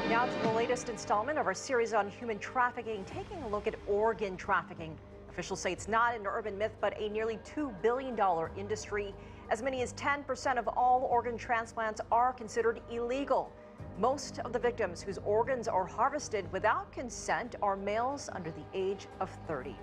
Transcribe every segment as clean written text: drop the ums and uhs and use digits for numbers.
Now to the latest installment of our series on human trafficking, taking a look at organ trafficking. Officials say it's not an urban myth, but a nearly $2 billion industry. As many as 10% of all organ transplants are considered illegal. Most of the victims whose organs are harvested without consent are males under the age of 30.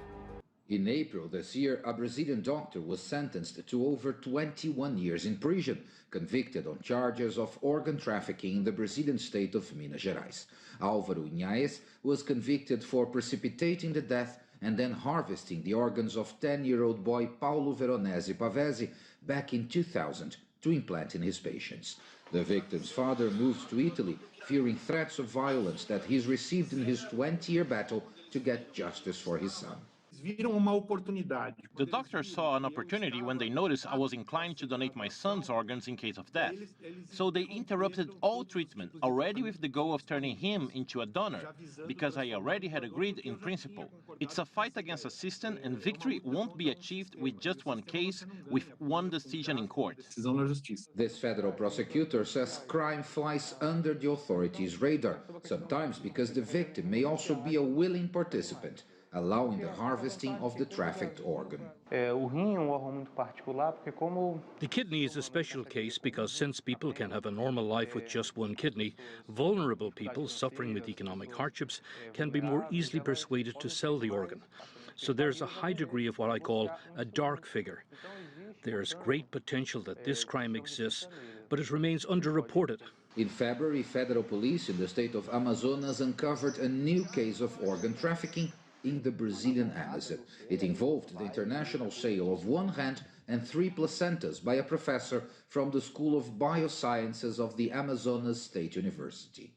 In April this year, a Brazilian doctor was sentenced to over 21 years in prison, convicted on charges of organ trafficking in the Brazilian state of Minas Gerais. Álvaro Inhaes was convicted for precipitating the death and then harvesting the organs of 10-year-old boy Paulo Veronese Pavese back in 2000 to implant in his patients. The victim's father moved to Italy, fearing threats of violence that he's received in his 20-year battle to get justice for his son. The doctors saw an opportunity when they noticed I was inclined to donate my son's organs in case of death. So they interrupted all treatment, already with the goal of turning him into a donor, because I already had agreed in principle. It's a fight against a system, and victory won't be achieved with just one case, with one decision in court. This federal prosecutor says crime flies under the authorities' radar, sometimes because the victim may also be a willing participant, allowing the harvesting of the trafficked organ. The kidney is a special case because since people can have a normal life with just one kidney, vulnerable people suffering with economic hardships can be more easily persuaded to sell the organ. So there's a high degree of what I call a dark figure. There's great potential that this crime exists, but it remains underreported. In February, federal police in the state of Amazonas uncovered a new case of organ trafficking in the Brazilian Amazon. It involved the international sale of one hand and 3 placentas by a professor from the School of Biosciences of the Amazonas State University.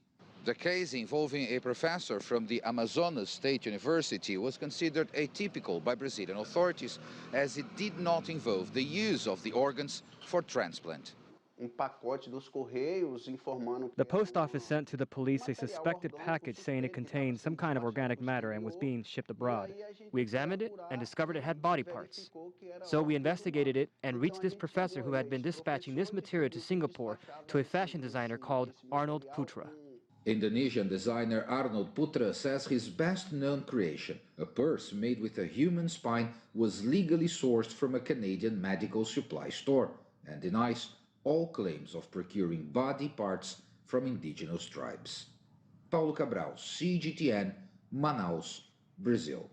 The case involving a professor from the Amazonas State University was considered atypical by Brazilian authorities, as it did not involve the use of the organs for transplant. The post office sent to the police a suspected package saying it contained some kind of organic matter and was being shipped abroad. We examined it and discovered it had body parts. So we investigated it and reached this professor who had been dispatching this material to Singapore to a fashion designer called Arnold Putra. Indonesian designer Arnold Putra says his best-known creation, a purse made with a human spine, was legally sourced from a Canadian medical supply store, and denies all claims of procuring body parts from indigenous tribes. Paulo Cabral, CGTN, Manaus, Brazil.